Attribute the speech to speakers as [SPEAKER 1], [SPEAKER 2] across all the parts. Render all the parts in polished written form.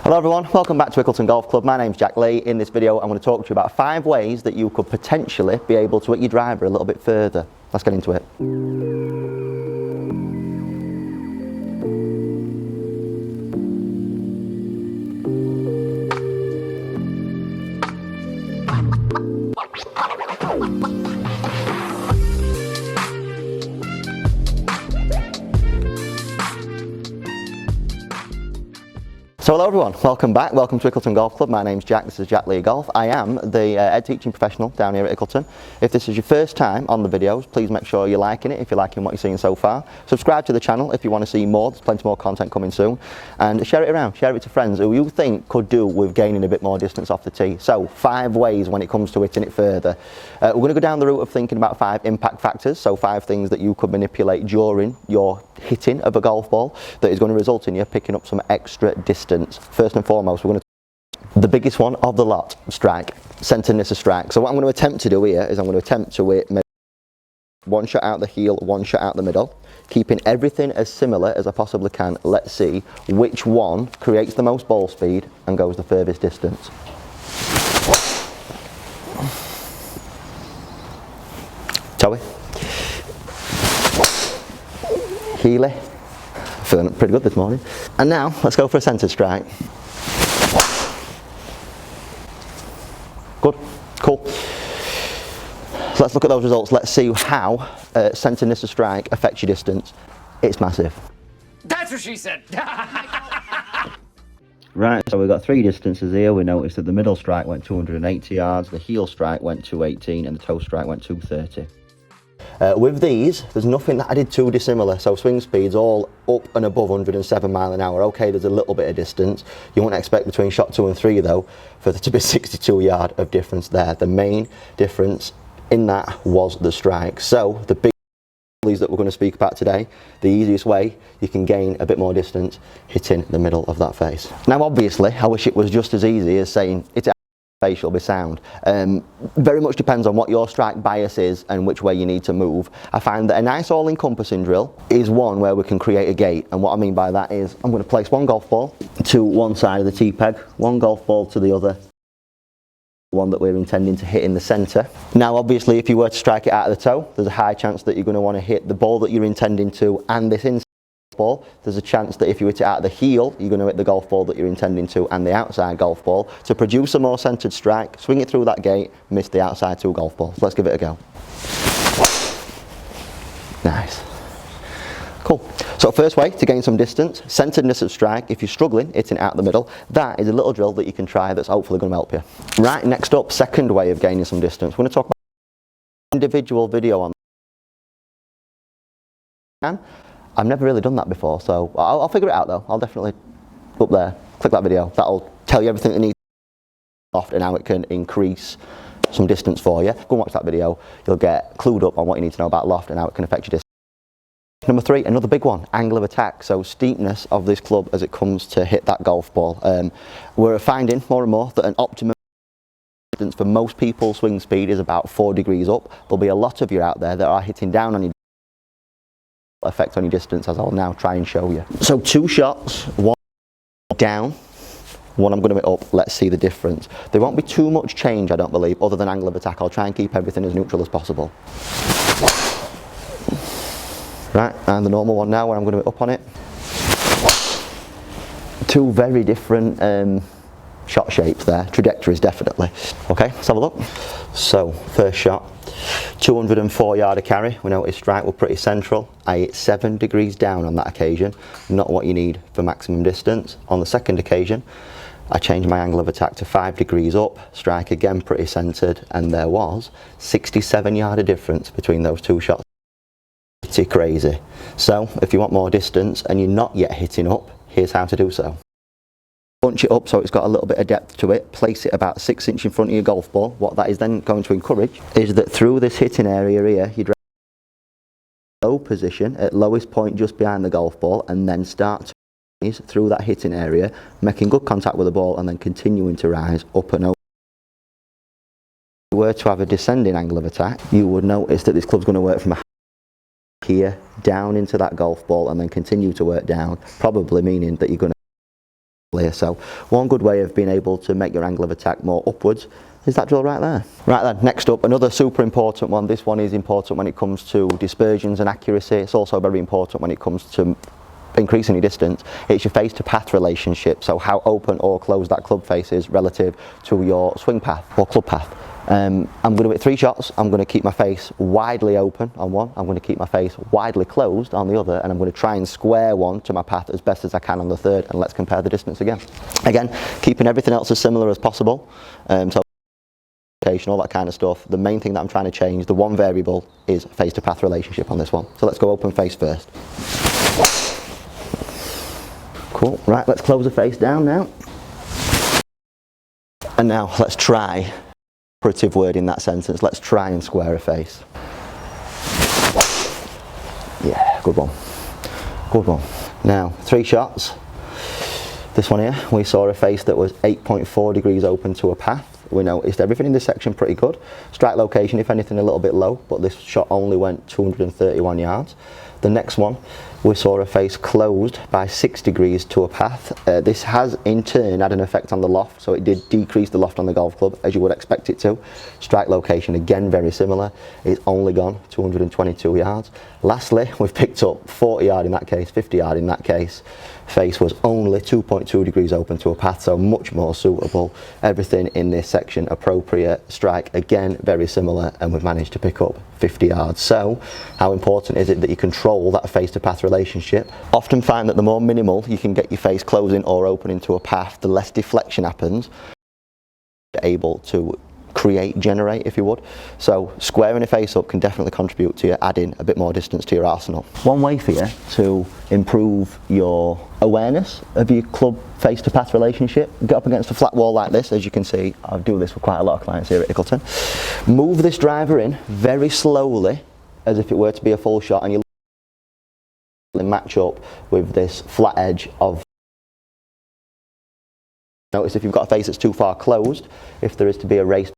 [SPEAKER 1] Hello everyone, welcome back to Ickleton Golf Club. My name's Jack Lee. In this video I'm going to talk to you about 5 ways that you could potentially be able to hit your driver a little bit further. Let's get into it. So hello everyone, welcome back, welcome to Ickleton Golf Club. My name's Jack, this is Jack Lee Golf. I am the Ed teaching professional down here at Ickleton. If this is your first time on the videos, please make sure you're liking it if you're liking what you're seeing so far. Subscribe to the channel if you want to see more, there's plenty more content coming soon. And share it around, share it to friends who you think could do with gaining a bit more distance off the tee. So 5 ways when it comes to hitting it further. We're going to go down the route of thinking about 5 impact factors, so 5 things that you could manipulate during your hitting of a golf ball that is going to result in you picking up some extra distance. First and foremost, we're going to the biggest one of the lot, strike, centeredness of strike. So what I'm going to attempt to do here is I'm going to attempt to hit one shot out the heel, one shot out the middle, keeping everything as similar as I possibly can. Let's see which one creates the most ball speed and goes the furthest distance. Toey, heely, feeling pretty good this morning. And now let's go for a centered strike. Good, cool. So let's look at those results. Let's see how centeredness of strike affects your distance. It's massive.
[SPEAKER 2] That's what she said.
[SPEAKER 1] Right, so we've got 3 distances here. We noticed that the middle strike went 280 yards, the heel strike went 218, and the toe strike went 230. With these, there's nothing that I did too dissimilar, so swing speed's all up and above 107 mile an hour. Okay, there's a little bit of distance. You wouldn't expect between shot 2 and 3 though, for there to be 62 yard of difference there. The main difference in that was the strike. So the big that we're going to speak about today, the easiest way you can gain a bit more distance, hitting the middle of that face. Now obviously, I wish it was just as easy as saying it's face will be sound. Very much depends on what your strike bias is and which way you need to move. I find that a nice all-encompassing drill is one where we can create a gate, and what I mean by that is I'm going to place one golf ball to one side of the tee peg, one golf ball to the other, one that we're intending to hit in the centre. Now obviously if you were to strike it out of the toe, there's a high chance that you're going to want to hit the ball that you're intending to and this inside ball. There's a chance that if you hit it out of the heel, you're going to hit the golf ball that you're intending to and the outside golf ball. To produce a more centred strike, swing it through that gate, miss the outside 2 golf balls. Let's give it a go. Nice. Cool. So first way to gain some distance, centeredness of strike. If you're struggling hitting it out the middle, that is a little drill that you can try that's hopefully going to help you. Right, next up, second way of gaining some distance. We're going to talk about individual video on that. I've never really done that before, so I'll figure it out though. I'll definitely up there, click that video. That'll tell you everything that needs loft and how it can increase some distance for you. Go and watch that video. You'll get clued up on what you need to know about loft and how it can affect your distance. Number 3, another big one, angle of attack. So steepness of this club as it comes to hit that golf ball. We're finding more and more that an optimum distance for most people's swing speed is about 4 degrees up. There'll be a lot of you out there that are hitting down on your effect on your distance, as I'll now try and show you. So 2 shots, one down, one I'm going to hit up. Let's see the difference. There won't be too much change, I don't believe, other than angle of attack. I'll try and keep everything as neutral as possible. Right, and the normal one now where I'm going to hit up on it. 2 very different shot shapes there, trajectories definitely. Okay, let's have a look. So first shot, 204 yard of carry. We know his strike were pretty central. I hit 7 degrees down on that occasion, not what you need for maximum distance. On the second occasion, I changed my angle of attack to 5 degrees up, strike again pretty centred, and there was 67 yard of difference between those 2 shots. Pretty crazy. So if you want more distance and you're not yet hitting up, here's how to do so. Bunch it up so it's got a little bit of depth to it, place it about 6 inches in front of your golf ball. What that is then going to encourage is that through this hitting area here, you drag low position at lowest point just behind the golf ball and then start to rise through that hitting area, making good contact with the ball and then continuing to rise up and over. If you were to have a descending angle of attack, you would notice that this club's going to work from a here down into that golf ball and then continue to work down, probably meaning that you're going to here. So one good way of being able to make your angle of attack more upwards is that drill right there. Right then, next up, another super important one. This one is important when it comes to dispersions and accuracy. It's also very important when it comes to increasing your distance. It's your face to path relationship, so how open or closed that club face is relative to your swing path or club path. I'm going to hit 3 shots. I'm going to keep my face widely open on one, I'm going to keep my face widely closed on the other, and I'm going to try and square one to my path as best as I can on the third, and let's compare the distance again. Again, keeping everything else as similar as possible. So all that kind of stuff. The main thing that I'm trying to change, the one variable, is face to path relationship on this one. So let's go open face first. Cool, right, let's close the face down now. And now let's try, operative word in that sentence, let's try and square a face. Yeah, good one. Good one. Now, 3 shots. This one here, we saw a face that was 8.4 degrees open to a path. We noticed everything in this section pretty good. Strike location, if anything, a little bit low, but this shot only went 231 yards. The next one, we saw a face closed by 6 degrees to a path. This has in turn had an effect on the loft, so it did decrease the loft on the golf club, as you would expect it to. Strike location, again, very similar. It's only gone 222 yards. Lastly, we've picked up 40 yard in that case, 50 yard in that case. Face was only 2.2 degrees open to a path, so much more suitable. Everything in this section appropriate. Strike, again, very similar, and we've managed to pick up 50 yards. So how important is it that you control that face to path relationship? Often find that the more minimal you can get your face closing or opening to a path, the less deflection happens. You're able to generate, if you would. So squaring a face up can definitely contribute to you adding a bit more distance to your arsenal. One way for you to improve your awareness of your club face to path relationship, get up against a flat wall like this. As you can see, I do this with quite a lot of clients here at Ickleton. Move this driver in very slowly, as if it were to be a full shot, and you match up with this flat edge of. Notice if you've got a face that's too far closed, if there is to be a race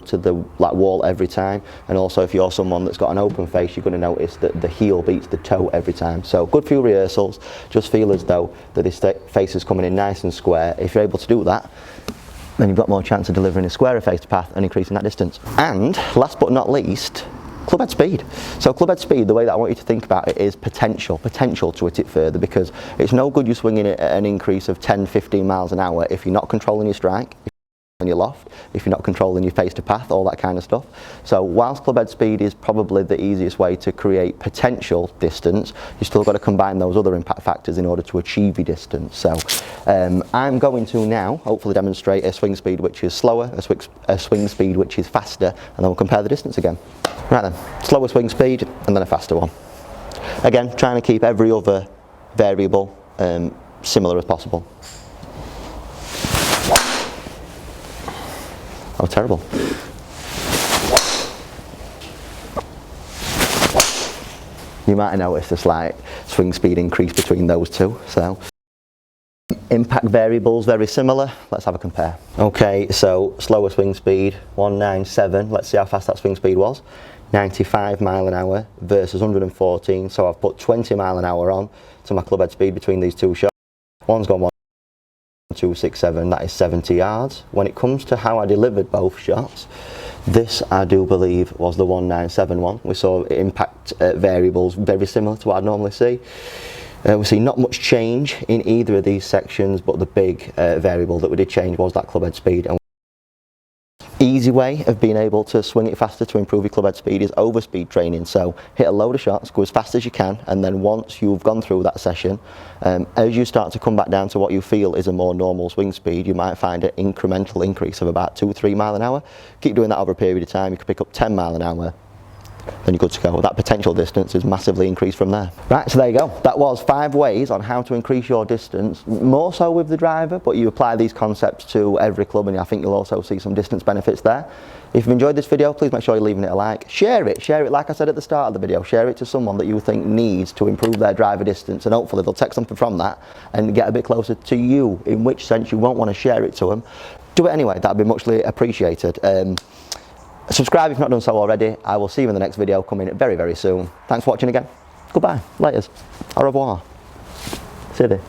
[SPEAKER 1] to the wall every time, and also if you're someone that's got an open face, you're going to notice that the heel beats the toe every time. So good few rehearsals, just feel as though that this face is coming in nice and square. If you're able to do that, then you've got more chance of delivering a squarer face to path and increasing that distance. And last but not least, clubhead speed. So clubhead speed, the way that I want you to think about it is potential to hit it further, because it's no good you swinging it at an increase of 10-15 miles an hour if you're not controlling your strike, in your loft, if you're not controlling your face to path, all that kind of stuff. So whilst clubhead speed is probably the easiest way to create potential distance, you still got to combine those other impact factors in order to achieve your distance. So I'm going to now hopefully demonstrate a swing speed which is slower, a swing speed which is faster, and then we'll compare the distance again. Right then, slower swing speed and then a faster one. Again, trying to keep every other variable similar as possible. Oh, terrible. You might have noticed a slight swing speed increase between those two. So impact variables very similar. Let's have a compare. Okay, so slower swing speed 197. Let's see how fast that swing speed was. 95 mile an hour versus 114. So I've put 20 mile an hour on to my clubhead speed between these two shots. One's gone 267, that is 70 yards. When it comes to how I delivered both shots, this I do believe was the 197 one. We saw impact variables very similar to what I'd normally see. We see not much change in either of these sections, but the big variable that we did change was that clubhead speed. And easy way of being able to swing it faster to improve your clubhead speed is overspeed training. So hit a load of shots, go as fast as you can, and then once you've gone through that session, as you start to come back down to what you feel is a more normal swing speed, you might find an incremental increase of about 2-3 mile an hour. Keep doing that over a period of time, you can pick up 10 mile an hour, then you're good to go. That potential distance is massively increased from there. Right, so there you go. That was 5 ways on how to increase your distance, more so with the driver, but you apply these concepts to every club and I think you'll also see some distance benefits there. If you've enjoyed this video, please make sure you're leaving it a like. Share it like I said at the start of the video. Share it to someone that you think needs to improve their driver distance, and hopefully they'll take something from that and get a bit closer to you, in which sense you won't want to share it to them. Do it anyway, that'd be muchly appreciated. Subscribe if you've not done so already. I will see you in the next video coming very, very soon. Thanks for watching again. Goodbye. Laters. Au revoir. City.